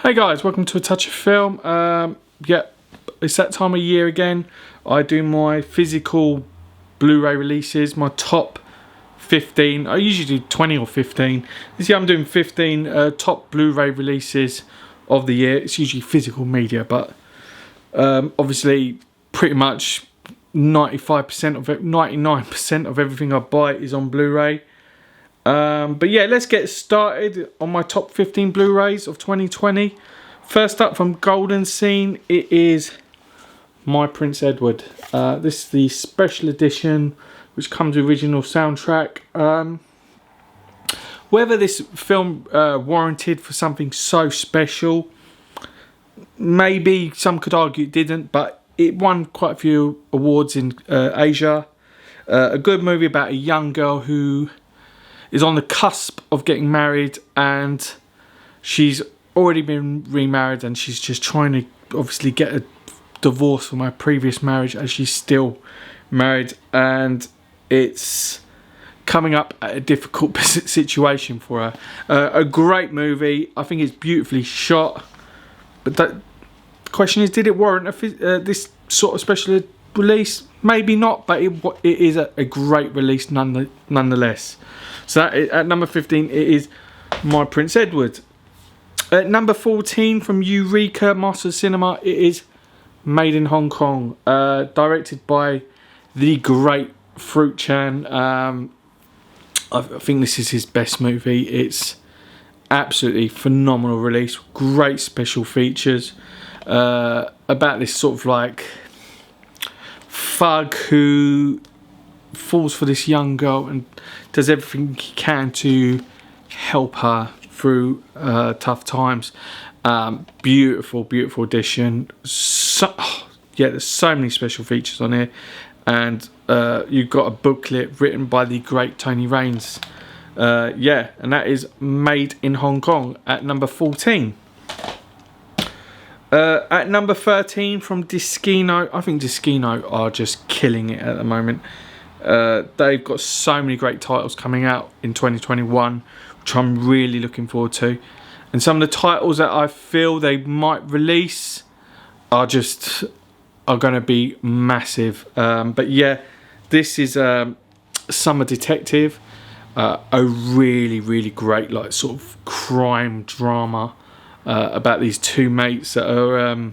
Hey guys, welcome to A Touch of Film. Yeah, it's that time of year again. I do my physical Blu-ray releases, my top 15. I usually do 20 or 15. This year I'm doing 15 top Blu-ray releases of the year. It's usually physical media, but obviously pretty much 95% of it, 99% of everything I buy is on Blu-ray. But yeah, let's get started on my top 15 Blu-rays of 2020. First up from Golden Scene, it is My Prince Edward. This is the special edition, which comes with original soundtrack. Whether this film warranted for something so special, maybe some could argue it didn't, but it won quite a few awards in Asia. A good movie about a young girl who is on the cusp of getting married, and she's already been remarried, and she's just trying to obviously get a divorce from her previous marriage as she's still married, and it's coming up at a difficult situation for her. A great movie. I think it's beautifully shot, but the question is, did it warrant this sort of special release? Maybe not, but it is a great release nonetheless. So at number 15, it is My Prince Edward. At number 14 from Eureka Master Cinema, it is Made in Hong Kong, directed by the great Fruit Chan. I think this is his best movie. It's absolutely phenomenal release, great special features about this sort of like thug who falls for this young girl and does everything he can to help her through tough times. Beautiful edition. There's so many special features on here, and you've got a booklet written by the great Tony Raines. And that is Made in Hong Kong at number 14. At number 13 from Diskino. I think Diskino are just killing it at the moment. They've got so many great titles coming out in 2021, which I'm really looking forward to. And some of the titles that I feel they might release are going to be massive. But yeah, this is Summer Detective, a really great like sort of crime drama about these two mates that are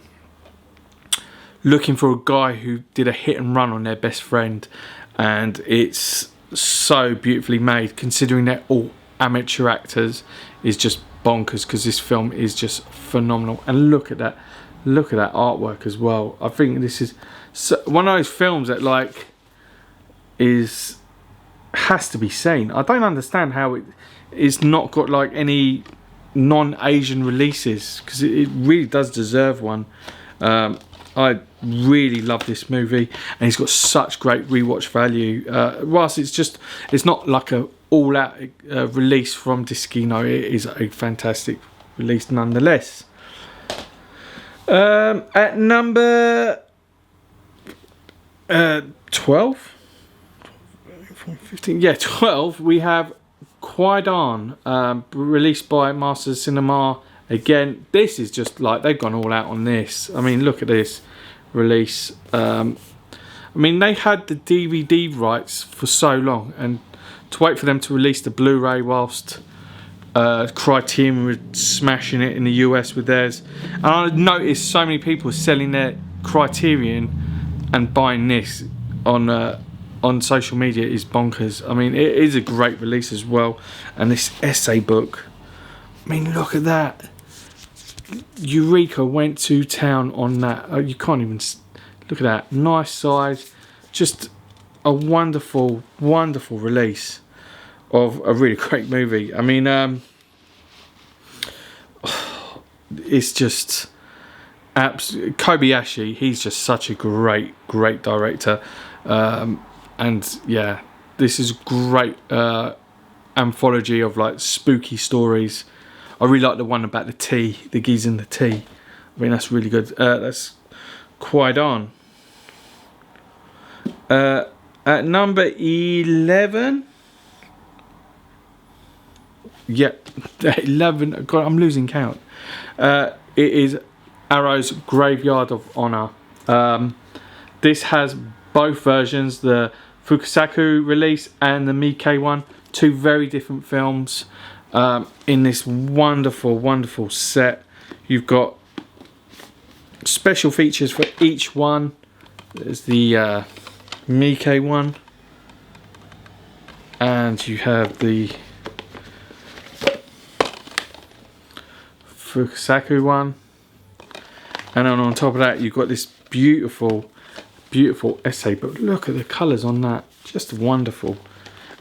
looking for a guy who did a hit and run on their best friend. And it's so beautifully made, considering they're all amateur actors, is just bonkers, because this film is just phenomenal. And look at that artwork as well. I think this is one of those films that like has to be seen. I don't understand how it is not got like any non-Asian releases, because it really does deserve one. I really love this movie, and it's got such great rewatch value. Whilst it's not like a all-out release from Diskino, it is a fantastic release nonetheless. At number 12, 15, 12, we have Quidan, released by Masters Cinema. Again, this is just like they've gone all out on this. I mean, look at this release. I mean, they had the DVD rights for so long, and to wait for them to release the Blu-ray whilst Criterion were smashing it in the US with theirs. And I noticed so many people selling their Criterion and buying this on social media is bonkers. I mean, it is a great release as well. And this essay book, I mean, look at that. Eureka went to town on that. You can't even look at that. Nice size, just a wonderful release of a really great movie. I mean, it's just absolutely Kobayashi. He's just such a great director, and yeah, this is great anthology of like spooky stories. I really like the one about the tea, the geese in the tea. I mean, that's really good. That's Quidan. At number 11, yeah, 11. God, I'm losing count. It is Arrow's Graveyard of Honor. This has both versions, the Fukusaku release and the Miike one. Two very different films in this wonderful, wonderful set. You've got special features for each one. There's the Miike one, and you have the Fukusaku one, and then on top of that you've got this beautiful essay. But look at the colours on that, just wonderful.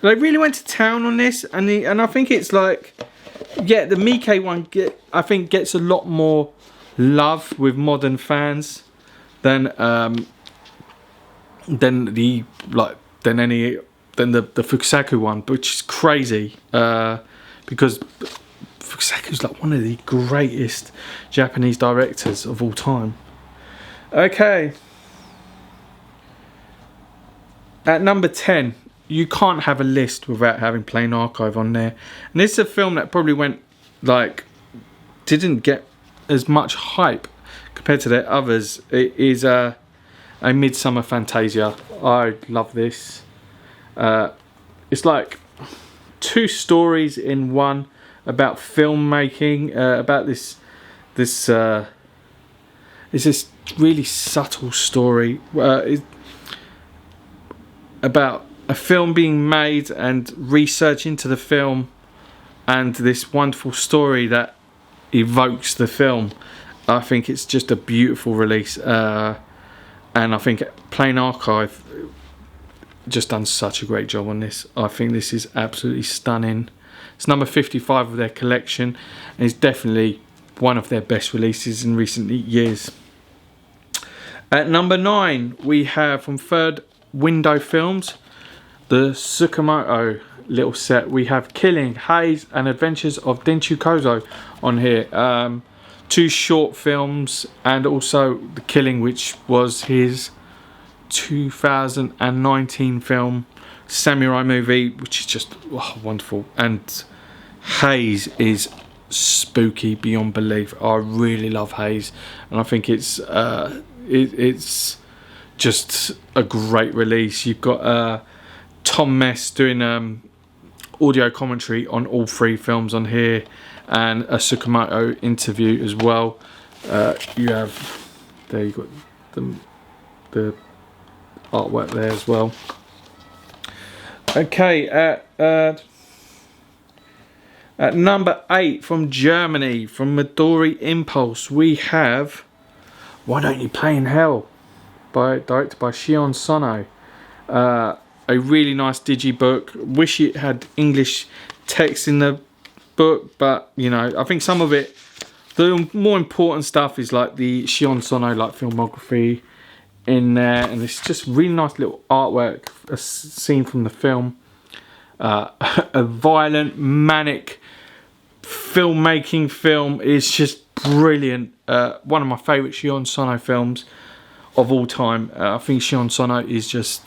They really went to town on this, and I think it's like, yeah, the Miike one I think gets a lot more love with modern fans than the Fukusaku one, which is crazy because Fukusaku's like one of the greatest Japanese directors of all time. Okay, at number 10, you can't have a list without having Plain Archive on there, and this is a film that probably didn't get as much hype compared to their others. It is a Midsummer Fantasia. I love this. It's like two stories in one about filmmaking, about this really subtle story about a film being made and research into the film, and this wonderful story that evokes the film. I think it's just a beautiful release, and I think Plain Archive just done such a great job on this. I think this is absolutely stunning. It's number 55 of their collection, and it's definitely one of their best releases in recent years. At number 9, we have from Third Window Films, the Tsukamoto little set. We have Killing, Haze and Adventures of Denchu Kozo on here. Two short films, and also The Killing, which was his 2019 film, samurai movie, which is just wonderful. And Haze is spooky beyond belief. I really love Haze, and I think it's just a great release. You've got Tom Mess doing audio commentary on all three films on here, and a Tsukamoto interview as well. You got the artwork there as well. Okay, at number 8 from Germany, from Midori Impulse, we have Why Don't You Play in Hell, directed by Shion Sono. A really nice digibook. Wish it had English text in the book, but you know, I think some of it, the more important stuff is like the Shion Sono like filmography in there, and it's just really nice little artwork, a scene from the film. A violent, manic filmmaking film is just brilliant. One of my favourite Shion Sono films of all time. I think Shion Sono is just,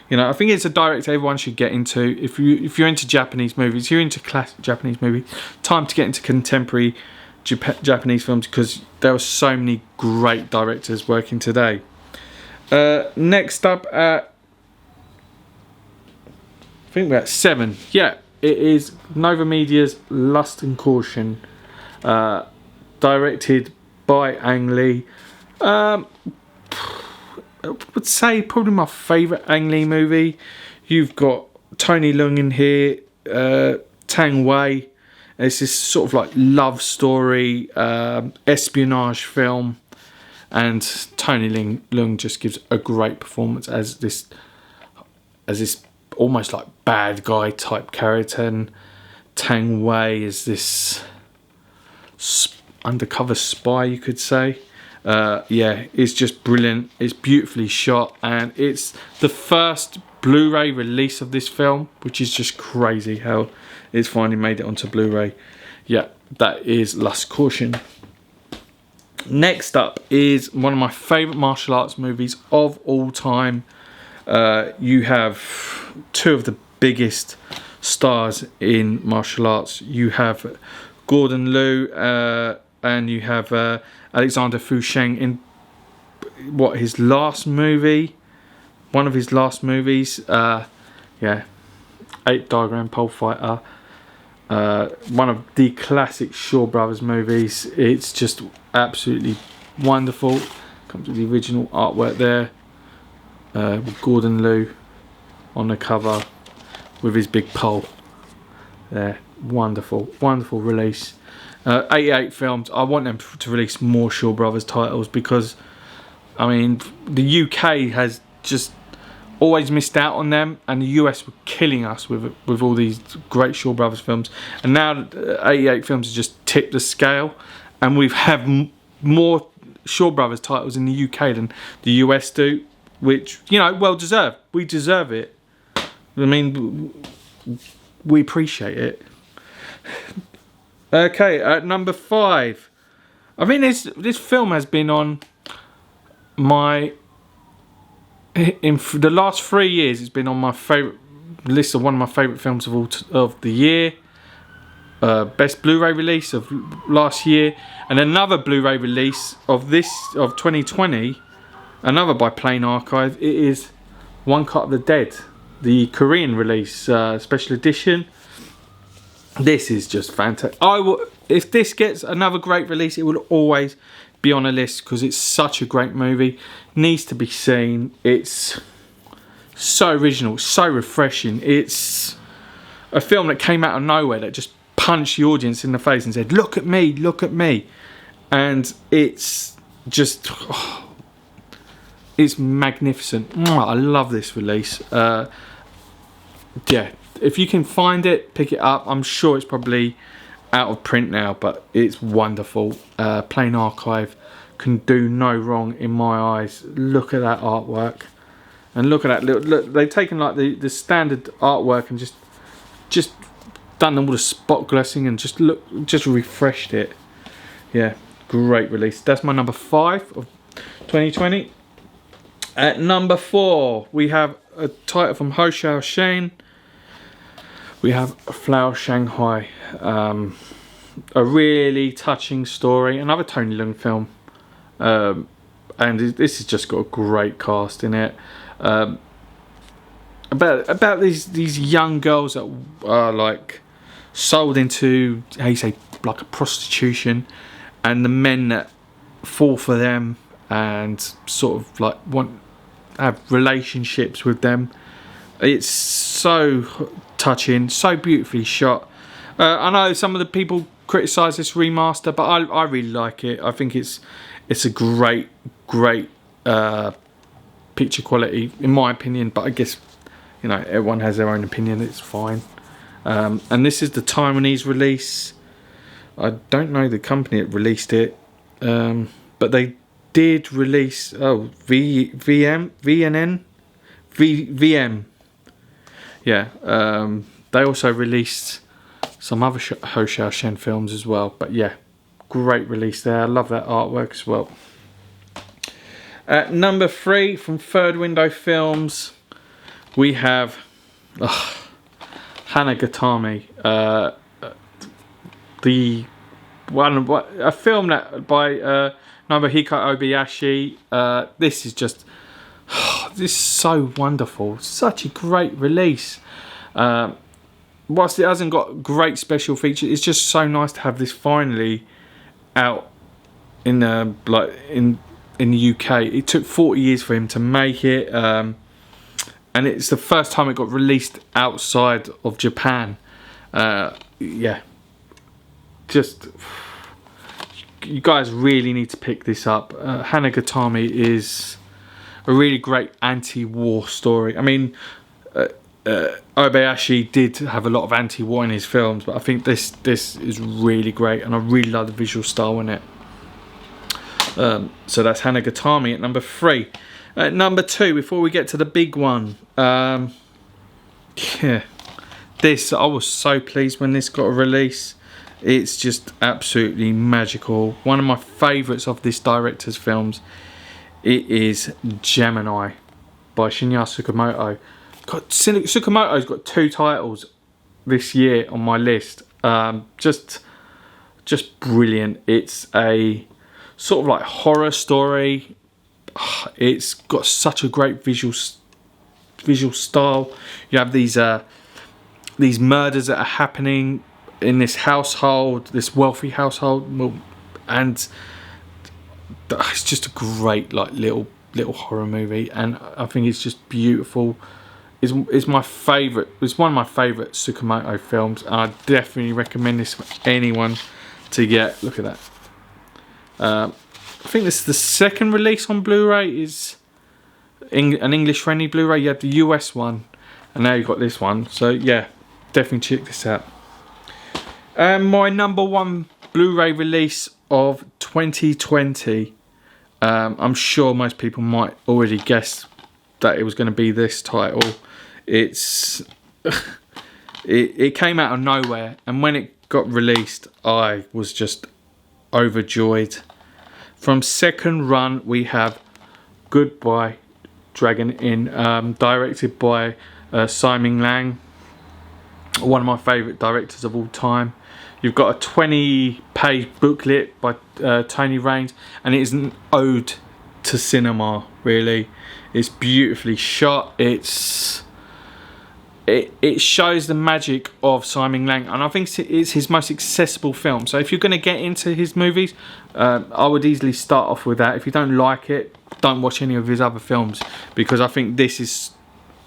you know, I think it's a director everyone should get into. If you're into Japanese movies, you're into classic Japanese movies, time to get into contemporary Japanese films, because there are so many great directors working today. Next up at, I think we're at 7. Yeah, it is Nova Media's Lust and Caution, directed by Ang Lee. I would say probably my favourite Ang Lee movie. You've got Tony Leung in here, Tang Wei. It's this sort of like love story, espionage film, and Tony Leung just gives a great performance as this almost like bad guy type character, and Tang Wei is this undercover spy, you could say. Yeah, it's just brilliant. It's beautifully shot, and it's the first Blu-ray release of this film, which is just crazy how it's finally made it onto Blu-ray. Yeah, that is Lust Caution. Next up is one of my favourite martial arts movies of all time. You have two of the biggest stars in martial arts. You have Gordon Liu and you have Alexander Fusheng in his last movie, one of his last movies. Yeah, 8 Diagram Pole Fighter. One of the classic Shaw Brothers movies. It's just absolutely wonderful. Comes with the original artwork there, with Gordon Liu on the cover with his big pole there. Wonderful release. 88 Films, I want them to release more Shaw Brothers titles, because I mean the UK has just always missed out on them, and the US were killing us with all these great Shaw Brothers films, and now 88 Films has just tipped the scale, and we've had more Shaw Brothers titles in the UK than the US do, which, you know, well deserved. We deserve it. I mean, we appreciate it. Okay, at number 5, I mean this film has been on my, in the last 3 years, it's been on my favourite list of one of my favourite films of the year. Best Blu-ray release of last year, and another Blu-ray release of 2020, another by Plain Archive. It is One Cut of the Dead, the Korean release, special edition. This is just fantastic. If this gets another great release, it will always be on a list, because it's such a great movie. Needs to be seen. It's so original, so refreshing. It's a film that came out of nowhere, that just punched the audience in the face and said, look at me, look at me. And it's just, it's magnificent. I love this release. Yeah, if you can find it, pick it up. I'm sure it's probably out of print now, but it's wonderful. Plain Archive can do no wrong in my eyes. Look at that artwork, and look at that. Look, they've taken like the standard artwork and just done all the spot glossing and just refreshed it. Yeah, great release. That's my number 5 of 2020. At number 4, we have a title from Ho Xiao Shen. We have Flower Shanghai. A really touching story. Another Tony Leung film. And this has just got a great cast in it. About these young girls that are like sold into, how you say, like a prostitution, and the men that fall for them and sort of like have relationships with them. It's so touching, so beautifully shot. I know some of the people criticise this remaster, but I really like it. I think it's a great picture quality, in my opinion, but I guess, you know, everyone has their own opinion. It's fine. And this is the Taiwanese release. I don't know the company that released it, but they did release VM. Yeah, they also released some other Ho Xiao Shen films as well. But yeah, great release there. I love that artwork as well. At number 3 from Third Window Films, we have Hanagatami, a film that by Nobuhiko Obayashi. This is just, this is so wonderful. Such a great release. Whilst it hasn't got great special features, it's just so nice to have this finally out in the UK. It took 40 years for him to make it, and it's the first time it got released outside of Japan. Yeah, just, you guys really need to pick this up. Hanagatami is a really great anti-war story. I mean, Obayashi did have a lot of anti-war in his films, but I think this is really great, and I really love the visual style in it. So that's Hanagatami at number 3. At number 2, before we get to the big one, yeah, this, I was so pleased when this got a release. It's just absolutely magical. One of my favourites of this director's films. It is Gemini by Shinya Tsukamoto. Tsukamoto's got 2 titles this year on my list. Just brilliant. It's a sort of like horror story. It's got such a great visual style. You have these murders that are happening in this household, this wealthy household, and it's just a great like little horror movie, and I think it's just beautiful. It's my favourite. It's one of my favourite Tsukamoto films, and I definitely recommend this for anyone to get. Look at that. I think this is the second release on Blu-ray. Is an English-friendly Blu-ray. You had the US one, and now you've got this one. So yeah, definitely check this out. My number one Blu-ray release of 2020. I'm sure most people might already guess that it was going to be this title. It came out of nowhere, and when it got released, I was just overjoyed. From second run, we have Goodbye Dragon Inn, directed by Simon Lang, one of my favourite directors of all time. You've got a 20-page booklet by Tony Raines, and it is an ode to cinema, really. It's beautifully shot. It shows the magic of Simon Lang, and I think it's his most accessible film. So if you're going to get into his movies, I would easily start off with that. If you don't like it, don't watch any of his other films, because I think this is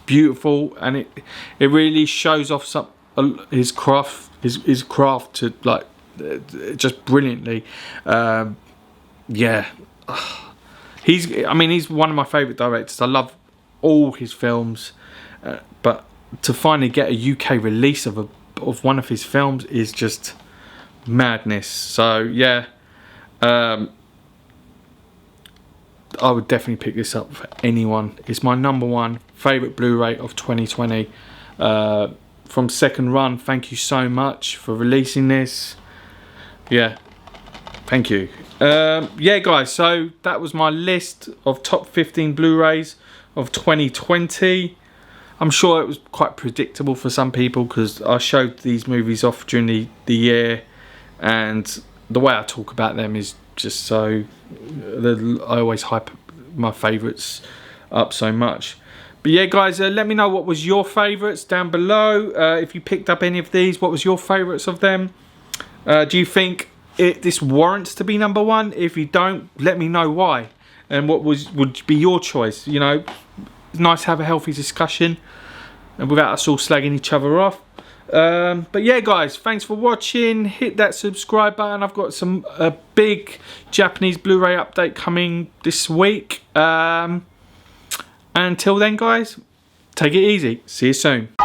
beautiful, and it really shows off his craft. His craft to like just brilliantly. Yeah, he's one of my favourite directors. I love all his films, but to finally get a UK release of one of his films is just madness. So yeah, I would definitely pick this up for anyone. It's my number one favourite Blu-ray of 2020. From second run, thank you so much for releasing this. Yeah, thank you. Yeah guys, so that was my list of top 15 Blu-rays of 2020. I'm sure it was quite predictable for some people, because I showed these movies off during the year, and the way I talk about them is just so, I always hype my favourites up so much. But yeah guys, let me know what was your favourites down below. If you picked up any of these, what was your favourites of them? Do you think this warrants to be number one? If you don't, let me know why, and what would be your choice. You know, it's nice to have a healthy discussion, and without us all slagging each other off. But yeah guys, thanks for watching. Hit that subscribe button. I've got a big Japanese Blu-ray update coming this week. Until then guys, take it easy. See you soon.